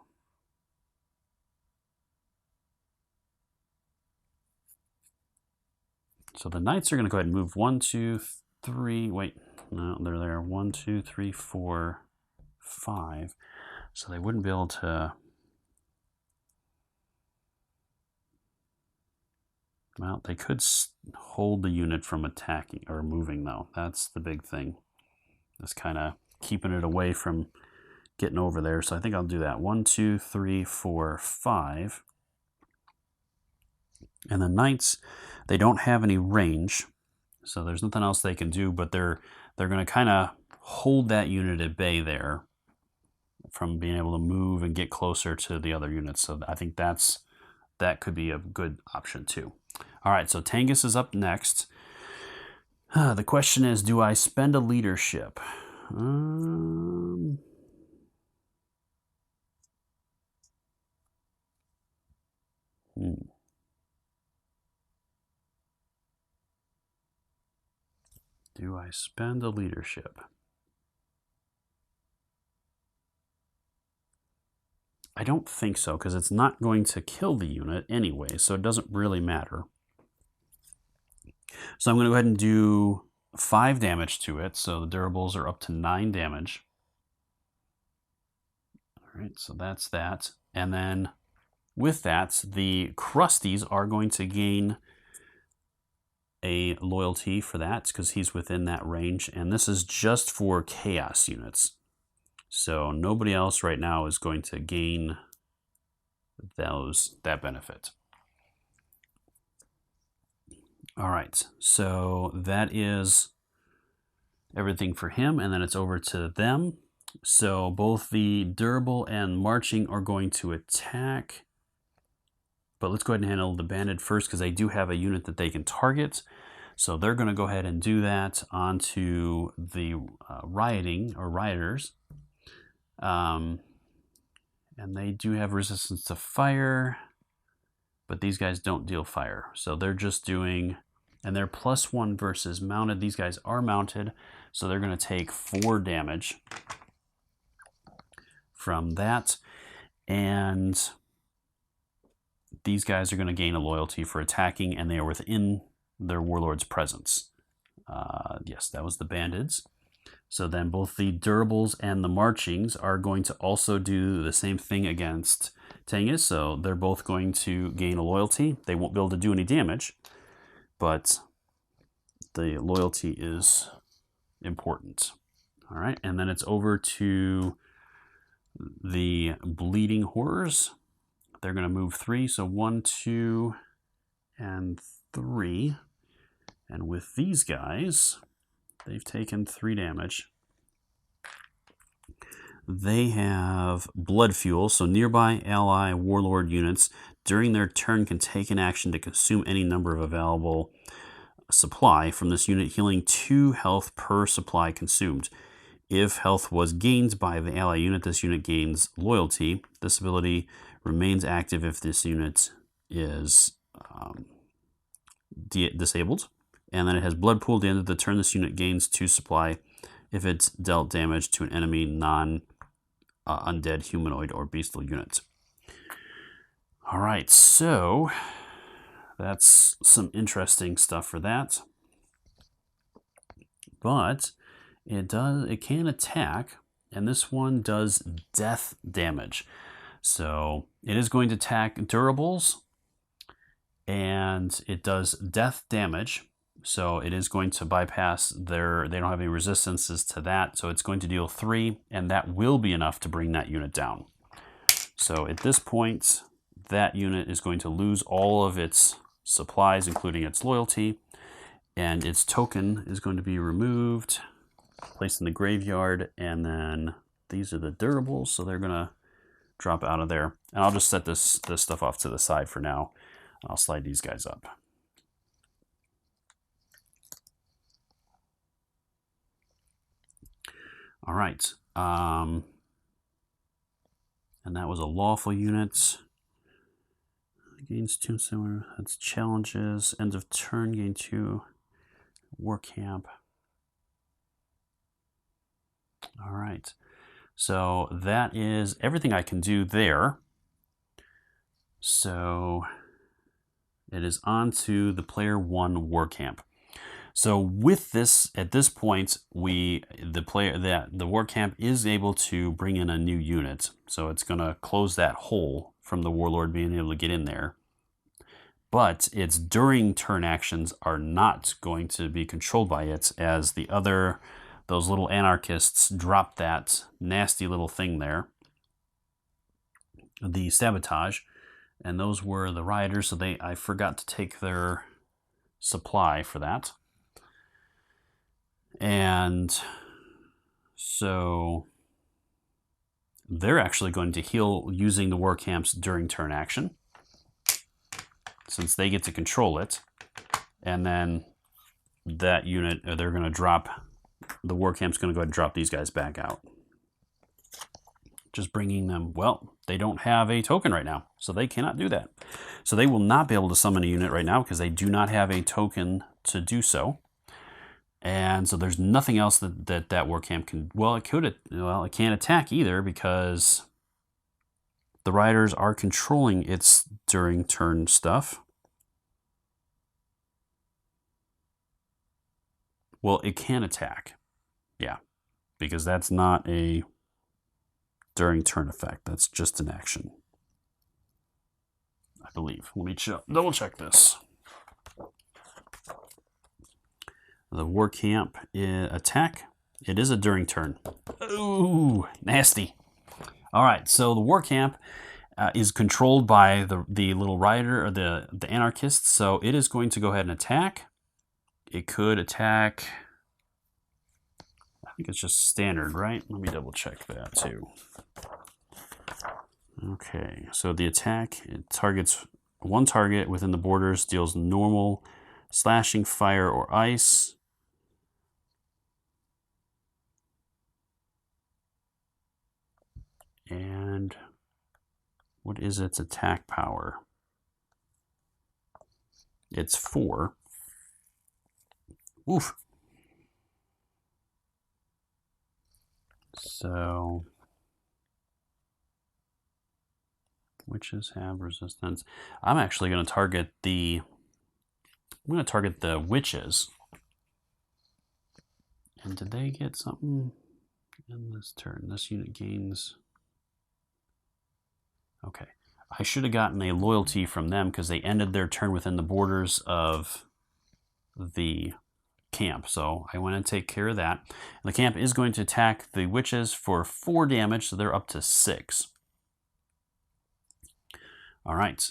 So the knights are going to go ahead and move 1, 2, 3. Wait, no, they're there. 1, 2, 3, 4, 5. So they wouldn't be able to. Well, they could hold the unit from attacking or moving, though. That's the big thing. Just kind of keeping it away from getting over there. So I think I'll do that. 1, 2, 3, 4, 5. And the knights, they don't have any range, so there's nothing else they can do, but they're going to kind of hold that unit at bay there from being able to move and get closer to the other units. So I think that could be a good option too. All right, so Tangus is up next. The question is, do I spend a leadership? Do I spend a leadership? I don't think so, because it's not going to kill the unit anyway, so it doesn't really matter. So I'm going to go ahead and do 5 damage to it, so the durables are up to 9 damage. All right, so that's that. And then with that, the Crusties are going to gain a loyalty for that because he's within that range, and this is just for chaos units. So nobody else right now is going to gain that benefit. All right, so that is everything for him, and then it's over to them. So both the durable and marching are going to attack. But let's go ahead and handle the banded first because they do have a unit that they can target. So they're going to go ahead and do that onto the rioters. And they do have resistance to fire, but these guys don't deal fire. So they're just doing, and they're +1 versus mounted. These guys are mounted, so they're going to take 4 damage from that. And these guys are going to gain a loyalty for attacking, and they are within their warlord's presence. Yes, that was the bandits. So then both the durables and the marchings are going to also do the same thing against Tangus. So they're both going to gain a loyalty. They won't be able to do any damage, but the loyalty is important. All right, and then it's over to the bleeding horrors. They're going to move 3, so 1, 2, and 3. And with these guys, they've taken 3 damage. They have blood fuel, so nearby ally warlord units during their turn can take an action to consume any number of available supply from this unit, healing 2 health per supply consumed. If health was gained by the ally unit, this unit gains loyalty. This ability remains active if this unit is disabled. And then it has blood pool. At the end of the turn, this unit gains 2 supply if it's dealt damage to an enemy non-undead humanoid or beastal unit. All right, so that's some interesting stuff for that. But it can attack, and this one does death damage. So it is going to attack durables, and it does death damage. So it is going to bypass they don't have any resistances to that. So it's going to deal 3, and that will be enough to bring that unit down. So at this point, that unit is going to lose all of its supplies, including its loyalty, and its token is going to be removed, placed in the graveyard, and then these are the durables, so they're going to drop out of there. And I'll just set this stuff off to the side for now. I'll slide these guys up. All right. And that was a lawful unit. Gains 2 similar. That's challenges. End of turn, gain 2. War camp. All right. So that is everything I can do there. So it is on to the player 1 war camp. So with this, at this point, the war camp is able to bring in a new unit. So it's going to close that hole from the warlord being able to get in there. But its during turn actions are not going to be controlled by it, as those little anarchists dropped that nasty little thing there, the sabotage, and those were the rioters. So I forgot to take their supply for that. And so they're actually going to heal using the war camps during turn action, since they get to control it. And then that unit, they're going to drop, the war camp's going to go ahead and drop these guys back out. Just bringing them, well, they don't have a token right now, so they cannot do that. So they will not be able to summon a unit right now because they do not have a token to do so. And so there's nothing else that war camp can, it can't attack either because the riders are controlling its during turn stuff. Well, it can attack. Yeah, because that's not a during turn effect. That's just an action, I believe. Let me double check this. The war camp attack. It is a during turn. Ooh, nasty. All right, so the war camp is controlled by the little rioter, or the anarchists. So it is going to go ahead and attack. It could attack. I think it's just standard, right? Let me double check that too. Okay, so the attack, it targets one target within the borders, deals normal, slashing, fire, or ice. And what is its attack power? It's 4. Oof. So witches have resistance. I'm actually going to target the witches. And did they get something in this turn? This unit gains. Okay. I should have gotten a loyalty from them because they ended their turn within the borders of the camp. So I went and take care of that. And the camp is going to attack the witches for 4 damage, so they're up to 6. All right.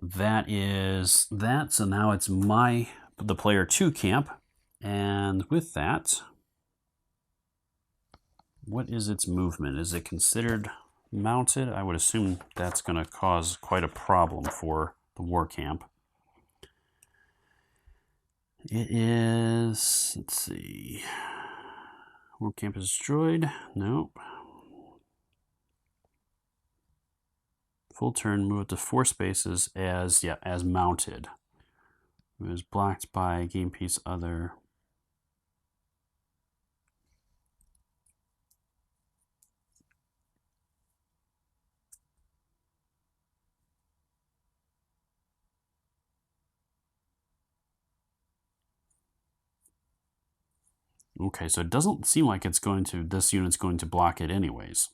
That is that. So now it's the player 2 camp. And with that, what is its movement? Is it considered mounted? I would assume that's going to cause quite a problem for the war camp. It is, let's see, war camp is destroyed. Nope. Full turn, move it to 4 spaces as mounted. It was blocked by game piece other. Okay, so it doesn't seem like it's going to, this unit's going to block it anyways.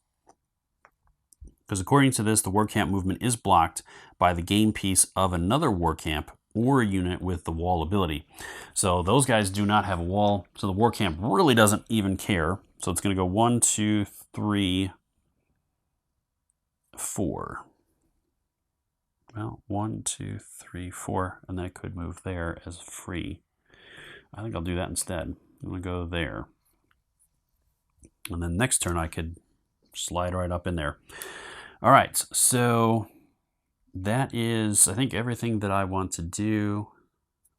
Because according to this, the war camp movement is blocked by the game piece of another war camp or a unit with the wall ability. So those guys do not have a wall, so the war camp really doesn't even care. So it's going to go 1, 2, 3, 4. Well, 1, 2, 3, 4, and then it could move there as free. I think I'll do that instead. I'm going to go there. And then next turn I could slide right up in there. All right, so that is, I think, everything that I want to do.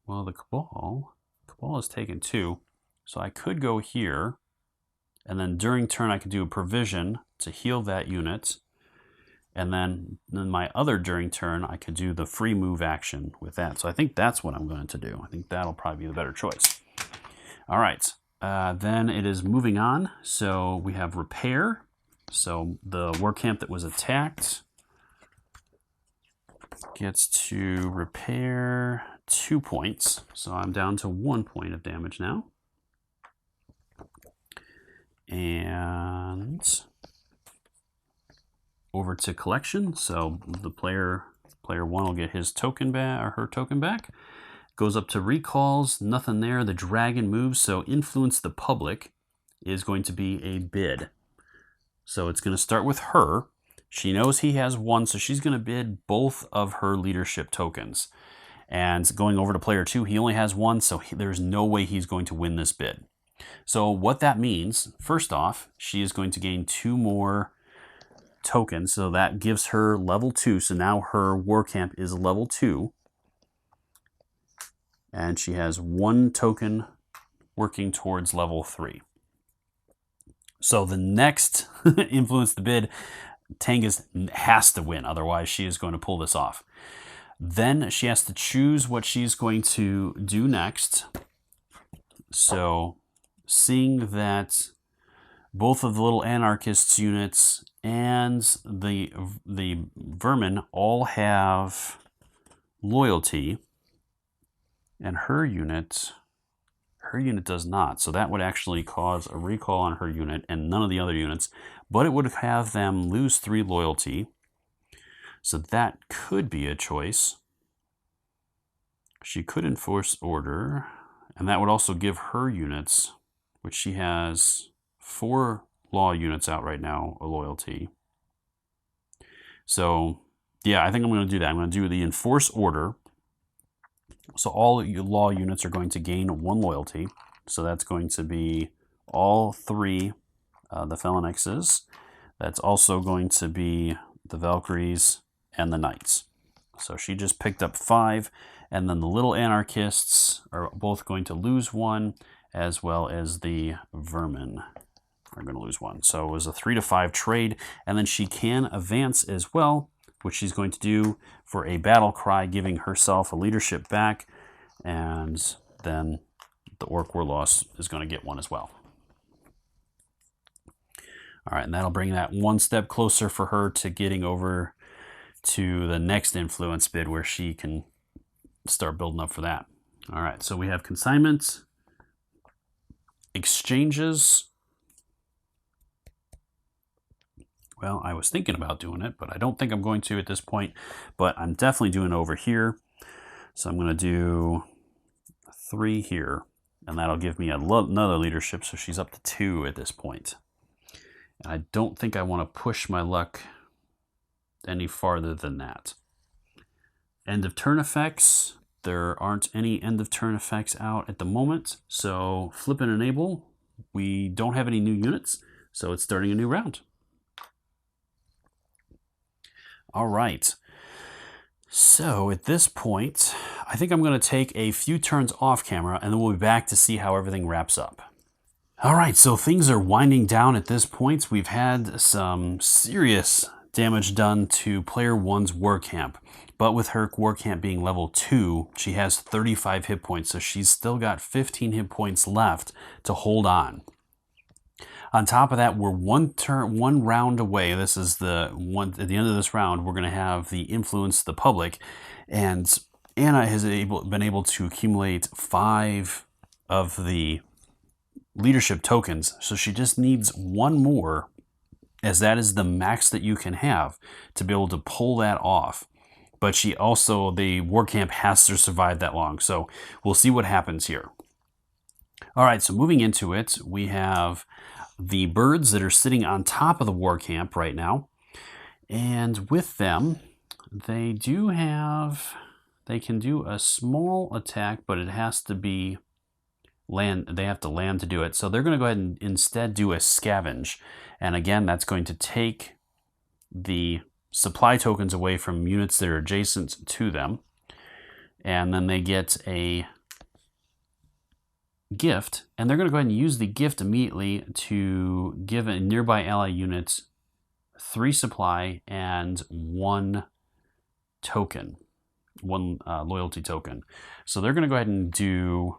Well, the Cabal is taken 2, so I could go here, and then during turn I could do a provision to heal that unit, and then my other during turn I could do the free move action with that. So I think that's what I'm going to do. I think that'll probably be the better choice. All right, then it is moving on. So we have repair. So the war camp that was attacked gets to repair 2 points. So I'm down to 1 point of damage now. And over to collection. So the player 1 will get his token back, or her token back. Goes up to recalls, nothing there. The dragon moves, so influence the public is going to be a bid. So it's going to start with her. She knows he has 1, so she's going to bid both of her leadership tokens. And going over to player 2, he only has 1, so there's no way he's going to win this bid. So what that means, first off, she is going to gain 2 more tokens, so that gives her level 2. So now her war camp is level 2. And she has 1 token working towards level 3. So the next influence the bid, Tangus has to win, otherwise she is going to pull this off. Then she has to choose what she's going to do next. So seeing that both of the little anarchists units and the vermin all have loyalty, and her unit does not. So that would actually cause a recall on her unit and none of the other units, but it would have them lose 3 loyalty. So that could be a choice. She could enforce order, and that would also give her units, which she has 4 law units out right now, a loyalty. So yeah, I think I'm going to do that. I'm going to do the enforce order. So all law units are going to gain 1 loyalty. So that's going to be all 3 the Phalanxes. That's also going to be the Valkyries and the Knights. So she just picked up 5, and then the little anarchists are both going to lose 1, as well as the vermin are going to lose 1. So it was a 3 to 5 trade, and then she can advance as well, which she's going to do for a battle cry, giving herself a leadership back, and then the Orc Warloss is going to get 1 as well. All right, and that'll bring that 1 step closer for her to getting over to the next influence bid where she can start building up for that. All right, so we have consignments, exchanges. Well, I was thinking about doing it, but I don't think I'm going to at this point, but I'm definitely doing it over here. So I'm going to do 3 here, and that'll give me another leadership, so she's up to 2 at this point. And I don't think I want to push my luck any farther than that. End of turn effects. There aren't any end of turn effects out at the moment, so flip and enable. We don't have any new units, so it's starting a new round. All right. So at this point, I think I'm going to take a few turns off camera, and then we'll be back to see how everything wraps up. All right, so things are winding down at this point. We've had some serious damage done to player 1's war camp, but with her war camp being level 2, she has 35 hit points, so she's still got 15 hit points left to hold on. On top of that, we're one round away. This is the one at the end of this round. We're going to have the influence the public, and Anna has been able to accumulate 5 of the leadership tokens, so she just needs one more, as that is the max that you can have to be able to pull that off. But she also, the war camp has to survive that long, so we'll see what happens here. All right, so moving into it, we have the birds that are sitting on top of the war camp right now, and with them, they can do a small attack, but it has to be land. They have to land to do it. So they're going to go ahead and instead do a scavenge. And again, that's going to take the supply tokens away from units that are adjacent to them. And then they get a gift. And they're going to go ahead and use the gift immediately to give a nearby ally unit 3 supply and 1 token. 1 loyalty token. So they're going to go ahead and do...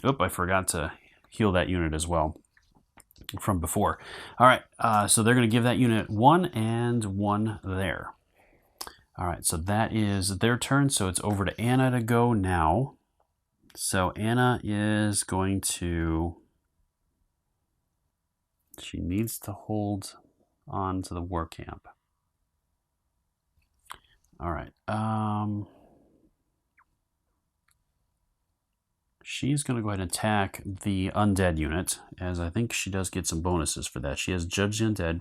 Oop, I forgot to heal that unit as well from before. All right, so they're going to give that unit 1 and 1 there. All right, so that is their turn. So it's over to Anna to go now. So Anna is going to... She needs to hold on to the war camp. All right. She's going to go ahead and attack the undead unit, as I think she does get some bonuses for that. She has Judge the Undead,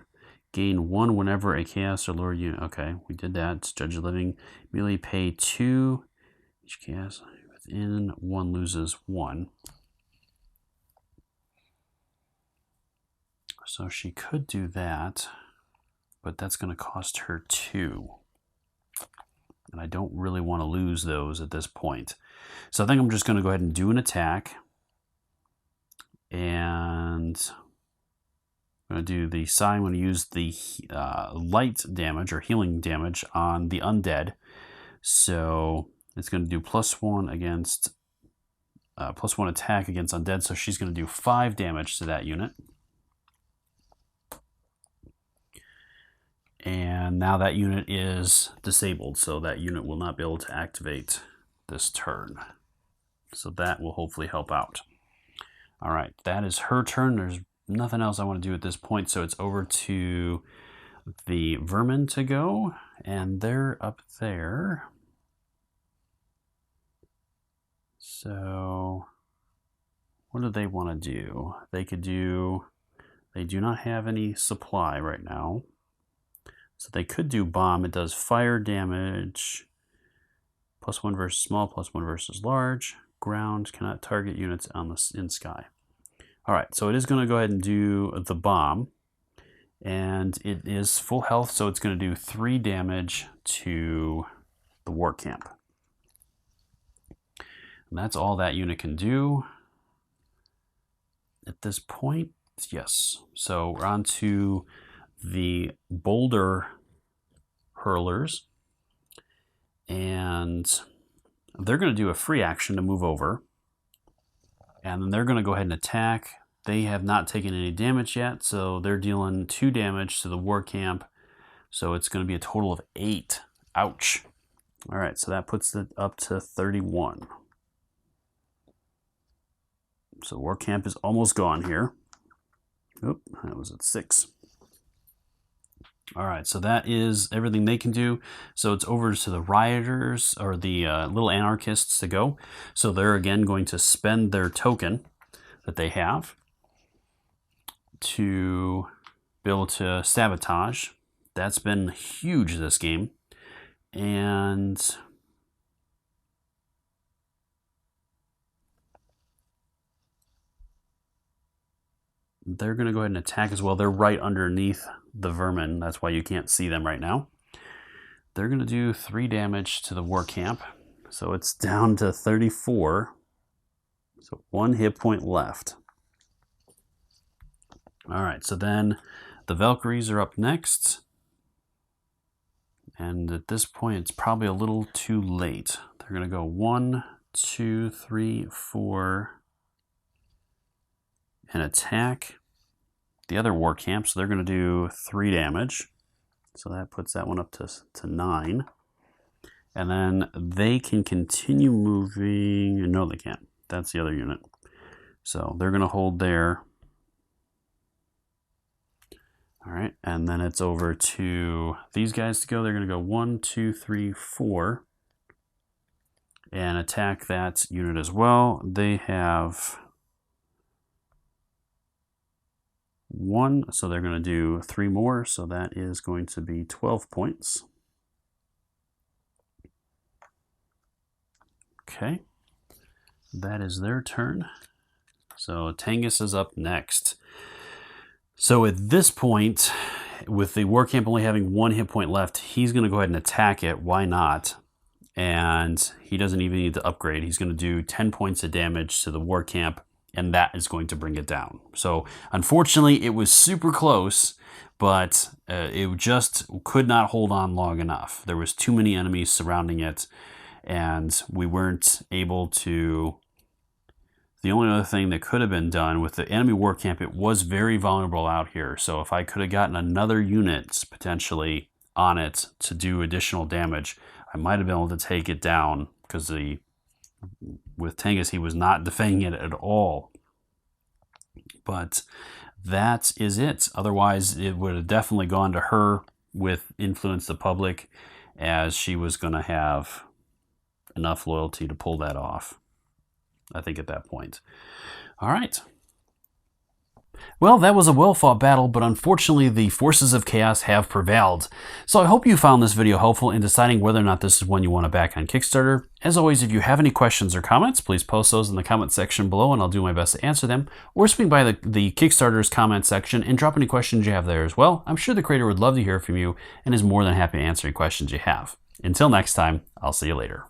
gain 1 whenever a Chaos or Lower unit. Okay, we did that. It's Judge the Living. Immediately pay 2. Each Chaos within 1 loses 1. So she could do that, but that's going to cost her 2. And I don't really want to lose those at this point. So I think I'm just going to go ahead and do an attack. And I'm going to do the sign. I'm going to use the light damage or healing damage on the undead. So it's going to do +1 against, +1 attack against undead. So she's going to do 5 damage to that unit. And now that unit is disabled, so that unit will not be able to activate this turn. So that will hopefully help out. All right, that is her turn. There's nothing else I want to do at this point, so it's over to the vermin to go, and they're up there. So what do they want to do? They do not have any supply right now. So they could do bomb. It does fire damage. +1 versus small, +1 versus large. Ground cannot target units on in sky. All right, so it is going to go ahead and do the bomb. And it is full health, so it's going to do 3 damage to the war camp. And that's all that unit can do at this point. Yes. So we're on to the boulder hurlers, and they're going to do a free action to move over, and then they're going to go ahead and attack. They have not taken any damage yet, so they're dealing 2 damage to the war camp, so it's going to be a total of 8. Ouch. All right, so that puts it up to 31. So war camp is almost gone here. Oop, that was at 6. All right, so that is everything they can do. So it's over to the rioters, or the little anarchists, to go. So they're again going to spend their token that they have to be able to sabotage. That's been huge this game. And they're going to go ahead and attack as well. They're right underneath the vermin. That's why you can't see them right now. They're going to do 3 damage to the war camp. So it's down to 34. So 1 hit point left. All right, so then the Valkyries are up next. And at this point, it's probably a little too late. They're going to go 1, 2, 3, 4, and attack the other war camp. So they're going to do 3 damage. So that puts that one up to 9. And then they can continue moving. No, they can't. That's the other unit. So they're going to hold there. All right, and then it's over to these guys to go. They're going to go 1, 2, 3, 4 and attack that unit as well. They have 1, so they're going to do 3 more, so that is going to be 12 points. Okay, that is their turn. So Tengus is up next. So at this point, with the war camp only having 1 hit point left, he's going to go ahead and attack it. Why not? And he doesn't even need to upgrade. He's going to do 10 points of damage to the war camp, and that is going to bring it down. So unfortunately, it was super close, but it just could not hold on long enough. There was too many enemies surrounding it, and we weren't able to... The only other thing that could have been done with the enemy war camp, it was very vulnerable out here. So if I could have gotten another unit potentially on it to do additional damage, I might have been able to take it down, because with Tengus, he was not defending it at all. But that is it. Otherwise, it would have definitely gone to her with Influence the Public, as she was going to have enough loyalty to pull that off, I think, at that point. All right. Well, that was a well-fought battle, but unfortunately the forces of chaos have prevailed. So I hope you found this video helpful in deciding whether or not this is one you want to back on Kickstarter. As always, if you have any questions or comments, please post those in the comment section below and I'll do my best to answer them. Or swing by the Kickstarter's comment section and drop any questions you have there as well. I'm sure the creator would love to hear from you and is more than happy to answer any questions you have. Until next time, I'll see you later.